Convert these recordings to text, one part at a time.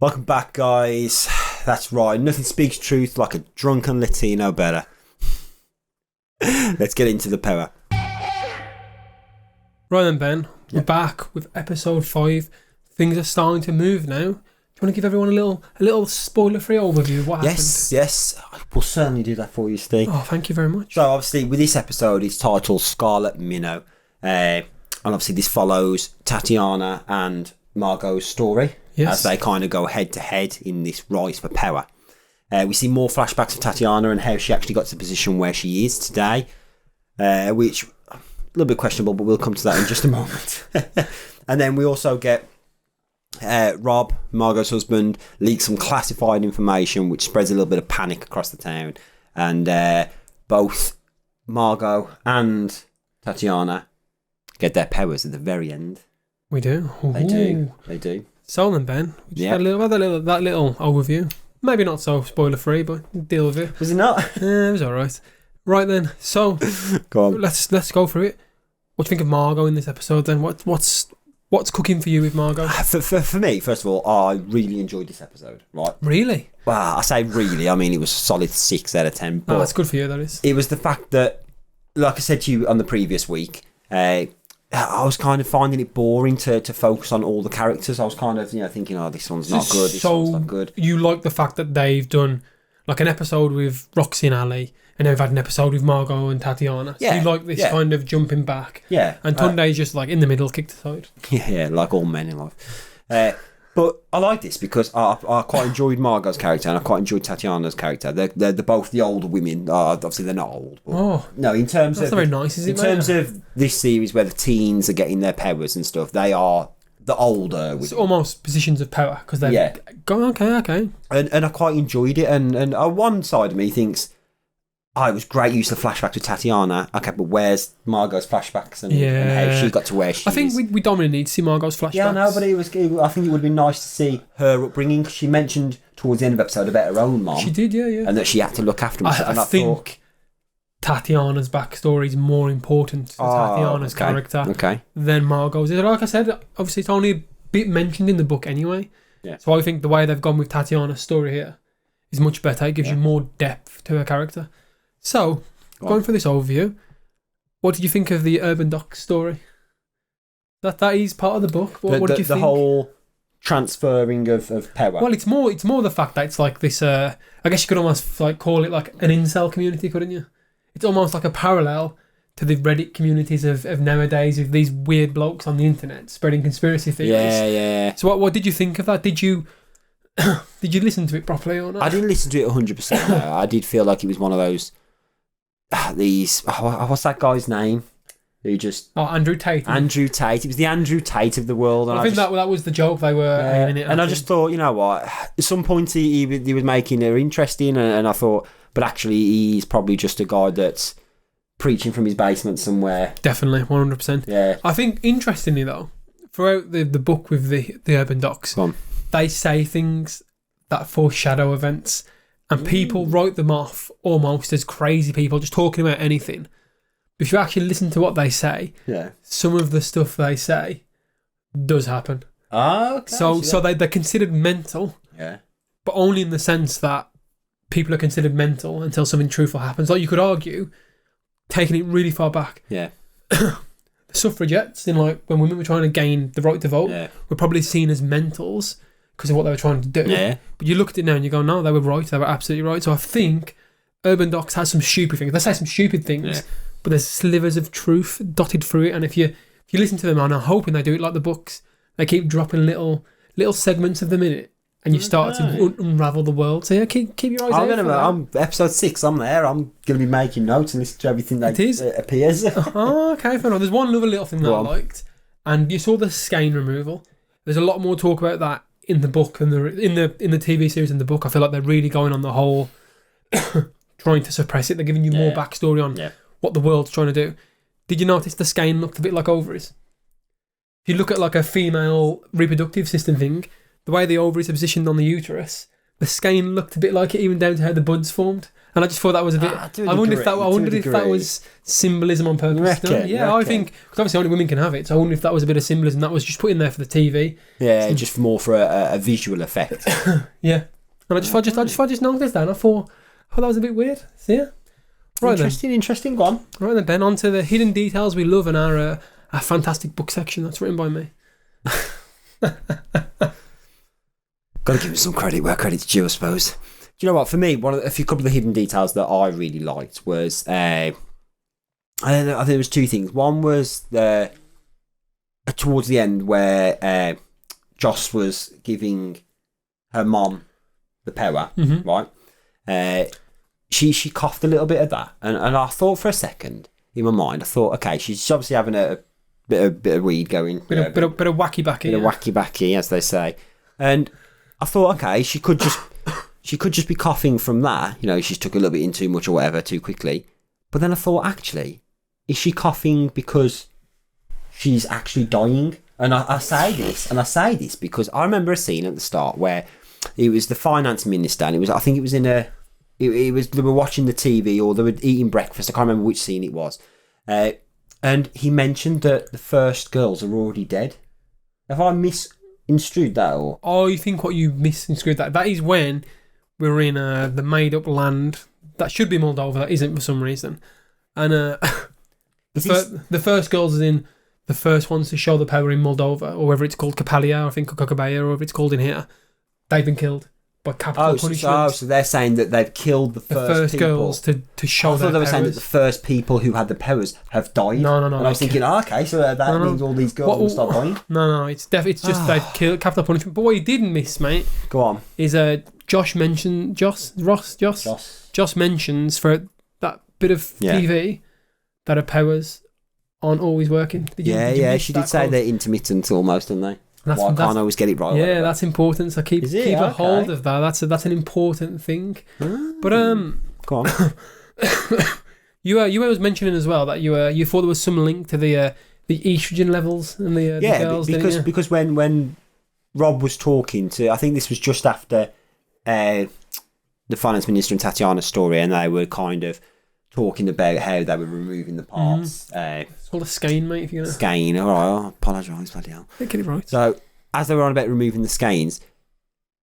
Welcome back, guys. That's right. Nothing speaks truth like a drunken Latino better. Let's get into the power. Right then, Ben. We're back with episode 5. Things are starting to move now. Do you want to give everyone a little spoiler-free overview of what happened? Yes. We'll certainly do that for you, Steve. Oh, thank you very much. So, obviously, with this episode, it's titled Scarlett, Minnow. And obviously, this follows Tatiana and Margot's story. Yes. As they kind of go head-to-head in this rise for power. We see more flashbacks of Tatiana and how she actually got to the position where she is today, which a little bit questionable, but we'll come to that in just a moment. And then we also get Rob, Margot's husband, leaks some classified information which spreads a little bit of panic across the town. And both Margot and Tatiana get their powers at the very end. We do. They do. So then, Ben, we just had that little overview. Maybe not so spoiler-free, but deal with it. Was it not? It was alright. Right then, so Go on. let's go through it. What do you think of Margot in this episode then? What's cooking for you with Margot? For me, first of all, I really enjoyed this episode, right? Really? Well, I say really, I mean it was a solid 6 out of 10. But that's good for you, that is. It was the fact that, like I said to you on the previous week, I was kind of finding it boring to focus on all the characters. I was kind of, thinking, oh, this one's not good, this one's not good. You like the fact that they've done like an episode with Roxy and Ali, and they've had an episode with Margot and Tatiana. So you like this kind of jumping back. Yeah. And Tunde's just like in the middle, kicked aside. Yeah, like all men in life. But I like this because I quite enjoyed Margot's character and I quite enjoyed Tatiana's character. They're both the older women. Obviously, they're not old. But no, in terms that's of... That's very nice, is it? In terms of this series where the teens are getting their powers and stuff, they are the older women. It's almost positions of power because they're... Okay. And I quite enjoyed it. And one side of me thinks... it was great use of flashbacks with Tatiana. Okay, but where's Margot's flashbacks and how she got to where she is? I think we don't really need to see Margot's flashbacks. Yeah, I know, but I think it would be nice to see her upbringing. She mentioned towards the end of the episode about her own mom. She did, yeah. And that she had to look after herself. I think Tatiana's backstory is more important to Tatiana's character than Margot's. Like I said, obviously it's only a bit mentioned in the book anyway. Yeah. So I think the way they've gone with Tatiana's story here is much better. It gives you more depth to her character. So, going through this overview, what did you think of the Urban Doc story? That is part of the book. What did you think? The whole transferring of power. Well, it's more the fact that it's like this. I guess you could almost like call it like an incel community, couldn't you? It's almost like a parallel to the Reddit communities of nowadays, of these weird blokes on the internet spreading conspiracy theories. Yeah. So, what did you think of that? Did you listen to it properly or not? I didn't listen to it 100%. No. I did feel like it was one of those. What's that guy's name? Who just... Andrew Tate. Andrew Tate. It was the Andrew Tate of the world. And I think that was the joke they were aiming it at. And I just thought, you know what? At some point he was making her interesting, and I thought, but actually he's probably just a guy that's preaching from his basement somewhere. Definitely, 100%. Yeah. I think, interestingly though, throughout the book with the Urban Docs, they say things that foreshadow events. And people write them off almost as crazy people just talking about anything. But if you actually listen to what they say, some of the stuff they say does happen. Okay. So they're considered mental, but only in the sense that people are considered mental until something truthful happens. Like you could argue, taking it really far back, the suffragettes, in like when women were trying to gain the right to vote, were probably seen as mentals because of what they were trying to do. Yeah. But you look at it now and you go, no, they were right. They were absolutely right. So I think Urban Docs has some stupid things. They say some stupid things, but there's slivers of truth dotted through it. And if you listen to them, and I'm hoping they do it like the books, they keep dropping little segments of them in it, and you start to unravel the world. So keep your eyes out. I'm episode 6. I'm there. I'm going to be making notes and listen to everything that appears. Okay, fair enough. There's one other little thing that I liked, and you saw the skein removal. There's a lot more talk about that in the book and in the TV series. In the book, I feel like they're really going on the whole trying to suppress it. They're giving you more backstory on what the world's trying to do. Did you notice the skein looked a bit like ovaries? If you look at like a female reproductive system thing, the way the ovaries are positioned on the uterus, the skein looked a bit like it, even down to how the buds formed. And I just thought that was a bit. I wondered if that was symbolism on purpose. I think because obviously only women can have it. So I wonder if that was a bit of symbolism that was just put in there for the TV. Yeah, just more for a visual effect. Yeah, and I just noticed that. And I thought that was a bit weird. So yeah, right interesting. Go on. Right then, Ben, on to the hidden details we love in our fantastic book section that's written by me. Got to give him some credit where credit's due, I suppose. Do you know what? For me, a couple of the hidden details that I really liked was I think there was two things. One was towards the end where Joss was giving her mom the power, right? She coughed a little bit of that, and I thought for a second in my mind, I thought, okay, she's obviously having a bit of weed going, bit of wacky backy, wacky backy, as they say, and I thought, okay, she could just be coughing from that. She's took a little bit in too much or whatever too quickly. But then I thought, actually, is she coughing because she's actually dying? And I say this because I remember a scene at the start where it was the finance minister, and I think it was they were watching the TV or they were eating breakfast. I can't remember which scene it was. And he mentioned that the first girls are already dead. Have I misconstrued that? Or? Oh, you think what you misconstrued that? That is when we're in the made-up land that should be Moldova, that isn't for some reason. And the first girls is in the first ones to show the power in Moldova, or whether it's called Kapalia, I think, or Kokabaya, or whatever it's called in here. They've been killed by capital punishment. So they're saying that they've killed the first people. Girls to show their powers. I thought they were saying that the first people who had the powers have died. No. And I was thinking, okay, so that means all these girls will start dying. No, it's just they've killed capital punishment. But what you didn't miss, mate, go on, is Josh mentioned Joss mentions for that bit of TV that her powers aren't always working. Did you she did say they're intermittent almost, didn't they? I can't always get it right. Yeah, that's important. So keep a hold of that. That's an important thing. But go on. you was mentioning as well that you thought there was some link to the estrogen levels and the girls. Because when Rob was talking to, I think this was just after the finance minister and Tatiana's story, and they were kind of talking about how they were removing the parts. It's called a skein, mate. If you're gonna skein, all right. I apologise, bloody hell. Get it right. So as they were on about removing the skeins,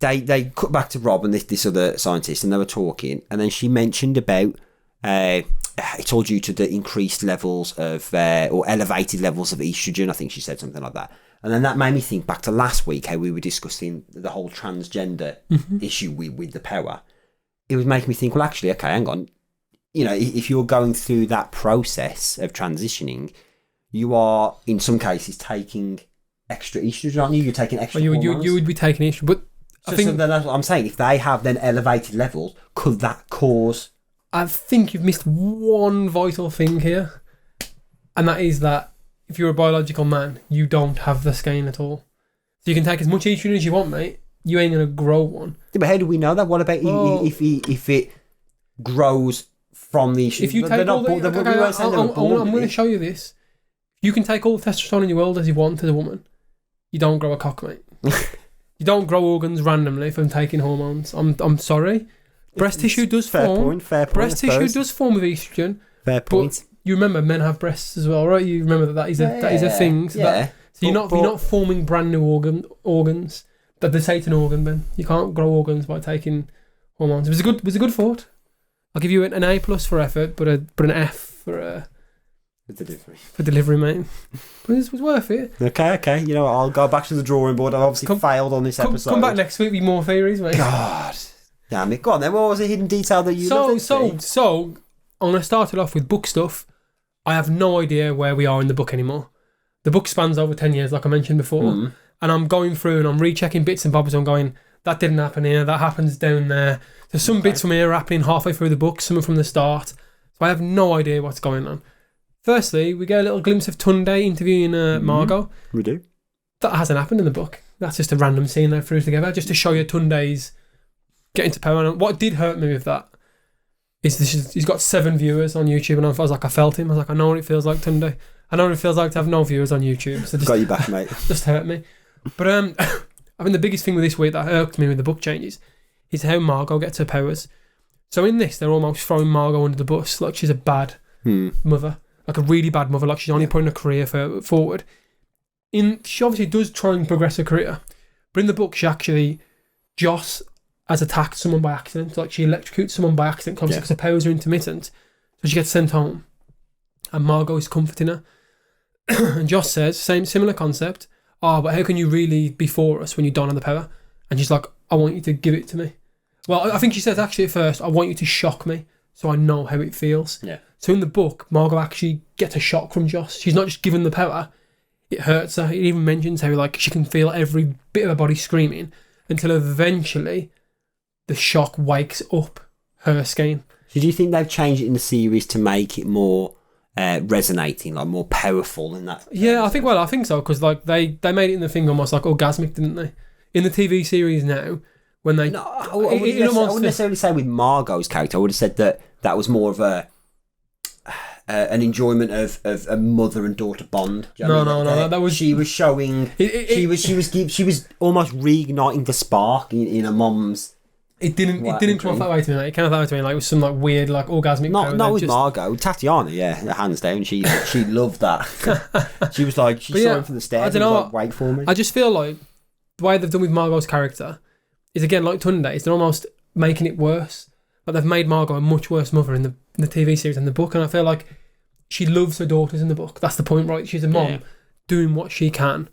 they cut back to Rob and this other scientist, and they were talking, and then she mentioned about it's all due to the increased levels of or elevated levels of estrogen. I think she said something like that. And then that made me think back to last week, how we were discussing the whole transgender issue with the power. It was making me think, well, actually, okay, hang on. If you're going through that process of transitioning, you are, in some cases, taking extra estrogen, aren't you? You're taking extra hormones. You would be taking estrogen, but I think that's what I'm saying. If they have then elevated levels, could that cause... I think you've missed one vital thing here, and that is that if you're a biological man, you don't have the skein at all. So you can take as much estrogen as you want, mate. You ain't going to grow one. Yeah, but how do we know that? What about if it grows from the estrogen? If you take I'm going to show you this. You can take all the testosterone in your world as you want as a woman. You don't grow a cock, mate. You don't grow organs randomly from taking hormones. I'm sorry. Breast tissue does form. Fair point. Breast tissue does form with estrogen. Fair point. But you remember men have breasts as well, right? You remember that is a thing. So you're not forming brand new organs. That they say it's an organ, Ben. You can't grow organs by taking hormones. It was a good thought. I'll give you an A+ for effort, but an F for delivery. For delivery, mate. But it was worth it. Okay. I'll go back to the drawing board. I've obviously failed on this episode. Come back next week with more theories, mate. God. Damn it. Go on then. What was a hidden detail that you loved? So, I'm going to start it off with book stuff. I have no idea where we are in the book anymore. The book spans over 10 years, like I mentioned before. And I'm going through and I'm rechecking bits and bobs. I'm going, that didn't happen here. That happens down there. There's some bits from here happening halfway through the book, some from the start. So I have no idea what's going on. Firstly, we get a little glimpse of Tunde interviewing Margot. We do. That hasn't happened in the book. That's just a random scene they threw together just to show you Tunde's getting to power. And what did hurt me with that is he's got 7 viewers on YouTube, and I was like, I felt him. I was like, I know what it feels like, Tunde. I know what it feels like to have no viewers on YouTube. So got you back, mate. Just hurt me. But I think the biggest thing with this week that irked me with the book changes is how Margot gets her powers. So in this, they're almost throwing Margot under the bus, like she's a bad mother, like a really bad mother, like she's only putting her career forward. She obviously does try and progress her career, but in the book, Joss has attacked someone by accident, like she electrocutes someone by accident, because her powers are intermittent, so she gets sent home, and Margot is comforting her. And Joss says, similar concept, but how can you really be for us when you don't have the power? And she's like, I want you to give it to me. Well, I think she says actually at first, I want you to shock me so I know how it feels. Yeah. So in the book, Margot actually gets a shock from Joss. She's not just given the power, it hurts her. It even mentions how like she can feel every bit of her body screaming until eventually the shock wakes up her skin. So do you think they've changed it in the series to make it more resonating, like more powerful in that? Yeah, I think so, because like they made it in the thing almost like orgasmic, didn't they? In the TV series now, when they... No, I wouldn't necessarily say with Margot's character. I would have said that was more of an enjoyment of a mother and daughter bond. Do you know what I mean? That was... She was showing... She was almost reigniting the spark in her mum's... It didn't come off that way to me. Like, it came off that way to me. Like it was some like weird like orgasmic. Not with Margot. Tatiana, yeah, hands down. She loved that. She was like she saw him from the stairs. I don't know. Like, wait for me. I just feel like the way they've done with Margot's character is again like Tunde. They're almost making it worse. Like they've made Margot a much worse mother in the TV series than the book, and I feel like she loves her daughters in the book. That's the point, right? She's a mom doing what she can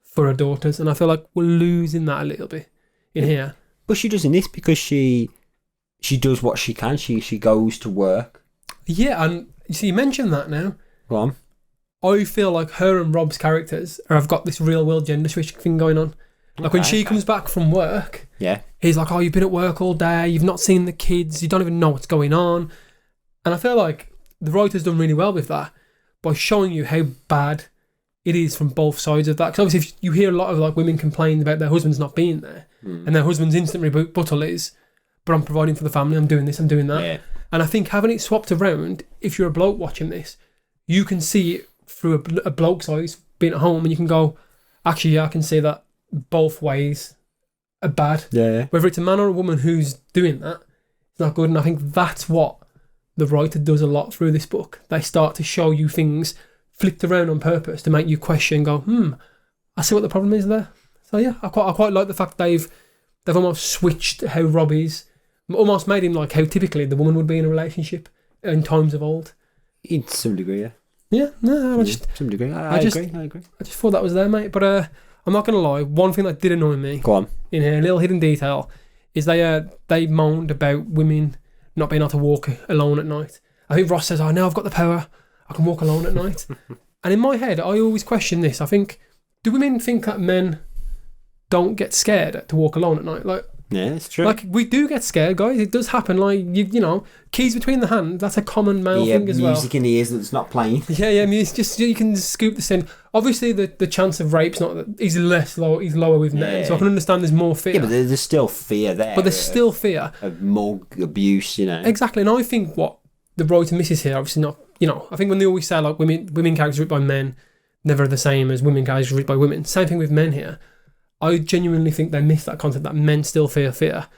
for her daughters, and I feel like we're losing that a little bit in here. But she does in this because she does what she can. She goes to work. Yeah, and you see, you mentioned that now. Go on. I feel like her and Rob's characters have got this real world gender switch thing going on. Like when she comes back from work, he's like, oh, you've been at work all day, you've not seen the kids, you don't even know what's going on. And I feel like the writer's done really well with that by showing you how bad it is from both sides of that. Because obviously if you hear a lot of like women complain about their husbands not being there, and their husband's instant rebuttal is, but I'm providing for the family, I'm doing this, I'm doing that. Yeah. And I think having it swapped around, if you're a bloke watching this, you can see it through a bloke's eyes being at home, and you can go, actually, I can see that both ways are bad. Yeah. Whether it's a man or a woman who's doing that, it's not good. And I think that's what the writer does a lot through this book. They start to show you things flipped around on purpose to make you question, go, I see what the problem is there. So yeah, I quite like the fact they've almost switched how Rob is, almost made him like how typically the woman would be in a relationship in times of old. In some degree, yeah. Yeah, no, some degree. I agree. I just thought that was there, mate. But I'm not gonna lie. One thing that did annoy me, go on, in here, a little hidden detail, is they moaned about women not being able to walk alone at night. I think Ross says, "Oh, now I've got the power, I can walk alone at night." And in my head, I always question this. I think, do women think that men don't get scared to walk alone at night? Like, yeah, it's true. Like, we do get scared, guys. It does happen. Like, you know, keys between the hands, that's a common male thing as well. Music in the ears that's not playing. Yeah, music, just you can scoop this in. Obviously, the chance of rape's is lower with men, so I can understand there's more fear. Yeah, but there's still fear there. But there's still fear. Of more abuse, you know. Exactly, and I think what the writer misses here, obviously not, you know, I think when they always say, like, women characters written by men never the same as women characters written by women, same thing with men here. I genuinely think they miss that concept that men still fear fear.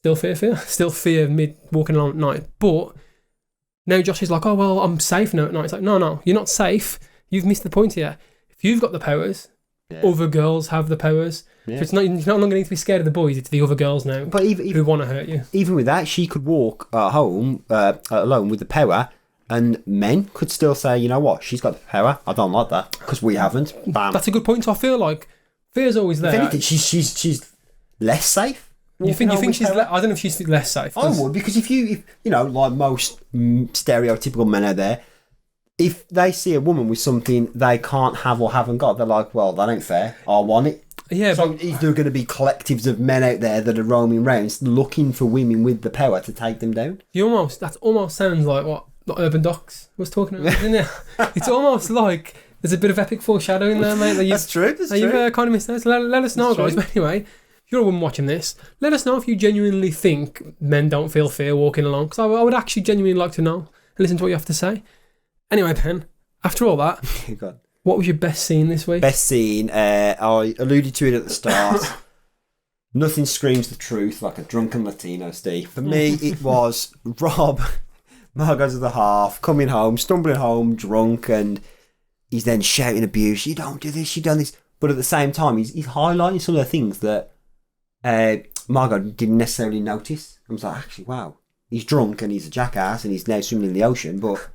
Still fear mid walking alone at night. But now Josh is like, oh, well, I'm safe now at night. It's like, no, you're not safe. You've missed the point here. If you've got the powers, other girls have the powers. Yeah. So you're no longer need to be scared of the boys, it's the other girls now who want to hurt you. Even with that, she could walk at home alone with the power, and men could still say, you know what, she's got the power. I don't like that, because we haven't. Bam. That's a good point. So I feel like fear's always there. If anything, she's less safe. You think she's? I don't know if she's less safe. I would, because if you know, like most stereotypical men out there, if they see a woman with something they can't have or haven't got, they're like, well, that ain't fair. I want it. Yeah. So is there going to be collectives of men out there that are roaming around looking for women with the power to take them down? That almost sounds like what Urban Docs was talking about, isn't it? It's almost like there's a bit of epic foreshadowing there, mate. That's true. You've kind of missed that. So let us know, guys. But anyway, if you're a woman watching this, let us know if you genuinely think men don't feel fear walking along. Because I would actually genuinely like to know and listen to what you have to say. Anyway, Ben, after all that, what was your best scene this week? Best scene, I alluded to it at the start. Nothing screams the truth like a drunken Latino, Steve. For me, it was Rob, Margot's of the half, coming home, stumbling home, drunk, and he's then shouting abuse. You don't do this, you done this. But at the same time, he's highlighting some of the things that Margot didn't necessarily notice. I was like, actually, wow. He's drunk and he's a jackass and he's now swimming in the ocean, but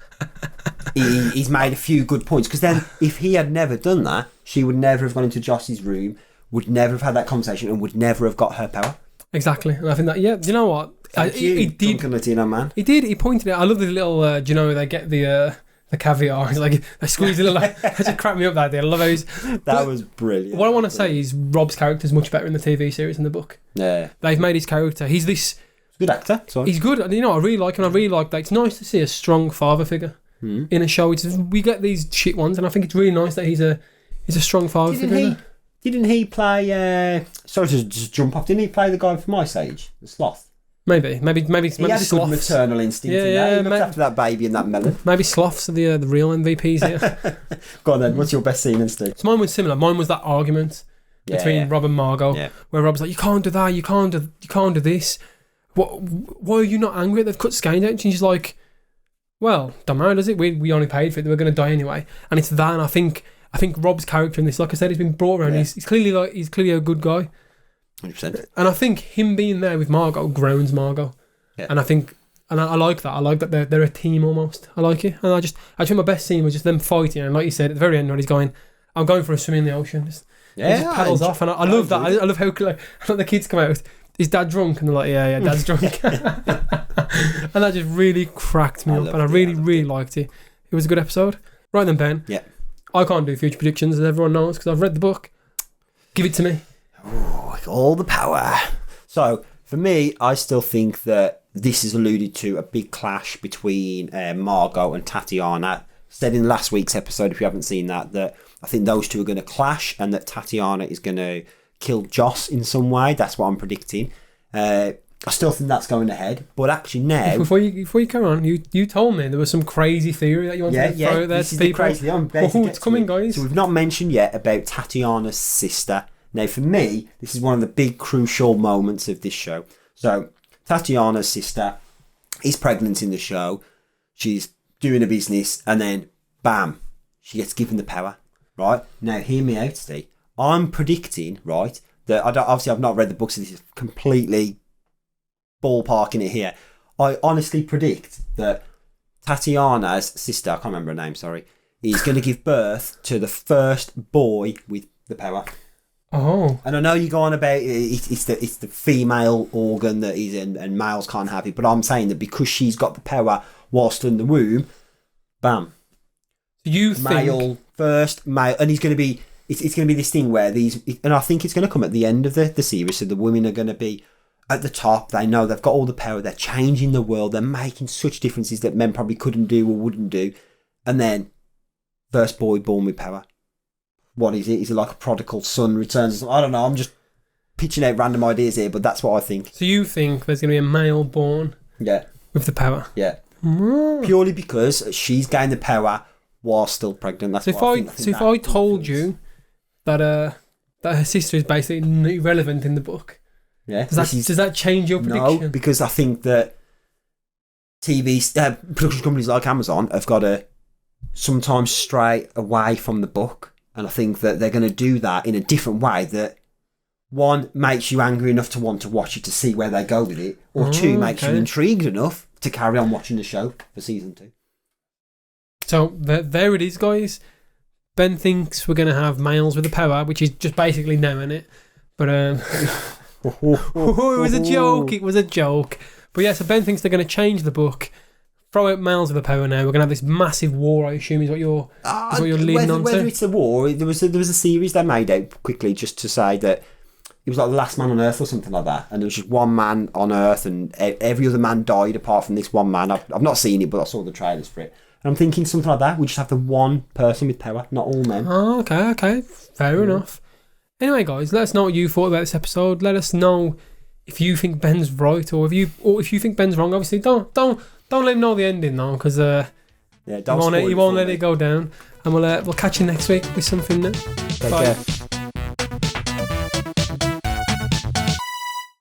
he's made a few good points. Because then, if he had never done that, she would never have gone into Joss's room, would never have had that conversation, and would never have got her power. Exactly. And I think that, yeah, do you know what? He did. Drunken Latino man. He did. He pointed it. I love the little, do you know, they get the caviar. It's like, they squeeze a little, that just cracked me up that day. I love those. That was brilliant. What I want to say is Rob's character is much better in the TV series than the book. Yeah. They've made his character. He's this... Good actor. Sorry. He's good. And you know, I really like him. I really like that. It's nice to see a strong father figure in a show. We get these shit ones, and I think it's really nice that he's a strong father figure. Didn't he play... sorry to just jump off. Didn't he play the guy from Ice Age? The sloth? Maybe he had a good maternal instinct in that. He looked after that baby and that melon. Maybe sloths are the real MVPs here. Go on then. What's your best scene in Steve? So mine was similar. Mine was that argument between Rob and Margot, where Rob's like, "You can't do that. You can't do this. Why are you not angry? They've cut skeins out." And she's like, "Well, don't matter, does it? We only paid for it. They were going to die anyway." And it's that. And I think Rob's character in this, like I said, he's been brought around. Yeah. He's clearly a good guy. 100%. And I think him being there with Margot grounds Margot. Yeah. And I like that. I like that they're a team almost. I like it. And I think my best scene was just them fighting. And like you said, at the very end when he's going, "I'm going for a swim in the ocean." He just paddles off. And I love that. I love how the kids come out. Is Dad drunk? And they're like, yeah, Dad's drunk. And that just really cracked me up. And I really liked it. It was a good episode. Right then, Ben. Yeah. I can't do future predictions, as everyone knows, because I've read the book. Give it to me. Ooh, all the power. So, for me, I still think that this is alluded to a big clash between Margot and Tatiana. Said in last week's episode, if you haven't seen that I think those two are going to clash and that Tatiana is going to kill Joss in some way. That's what I'm predicting. I still think that's going ahead, but actually now... Before you carry on, you told me there was some crazy theory that you wanted to throw out there to people. It's coming, guys. So we've not mentioned yet about Tatiana's sister. Now, for me, this is one of the big crucial moments of this show. So, Tatiana's sister is pregnant in the show. She's doing a business, and then, bam, she gets given the power, right? Now, hear me out, Steve. I'm predicting, right, that obviously I've not read the book, so this is completely ballparking it here. I honestly predict that Tatiana's sister, I can't remember her name, sorry, is going to give birth to the first boy with the power. Oh. And I know you go on about it's the female organ that is in, and males can't have it, but I'm saying that because she's got the power whilst in the womb, bam. You male first, male, and he's going to be. It's going to be this thing where and I think it's going to come at the end of the series. So the women are going to be at the top. They know they've got all the power. They're changing the world. They're making such differences that men probably couldn't do or wouldn't do. And then, first boy born with power. What is it? Is it like a prodigal son returns? I don't know. I'm just pitching out random ideas here, but that's what I think. So you think there's going to be a male born? Yeah. With the power? Yeah. Purely because she's gained the power while still pregnant. That's so if I told you that her sister is basically irrelevant in the book, does that change your prediction? No, because I think that production companies like Amazon have got to sometimes stray away from the book, and I think that they're going to do that in a different way that, one, makes you angry enough to want to watch it to see where they go with it, or two, makes you intrigued enough to carry on watching the show for season 2. So there it is, guys. Ben thinks we're going to have males with the power, which is just basically no, isn't it? But it was a joke. It was a joke. But yeah, so Ben thinks they're going to change the book, throw out males with the power now. We're going to have this massive war, I assume, is what you're leading on to. Whether it's a war, there was a series they made out quickly just to say that it was like the last man on Earth or something like that, and there was just one man on Earth, and every other man died apart from this one man. I've not seen it, but I saw the trailers for it. And I'm thinking something like that. We just have the one person with power, not all men. Oh, okay. Fair enough. Anyway, guys, let us know what you thought about this episode. Let us know if you think Ben's right, or if you think Ben's wrong. Obviously, don't let him know the ending though, because he won't let it go down. And we'll catch you next week with something new. Take care.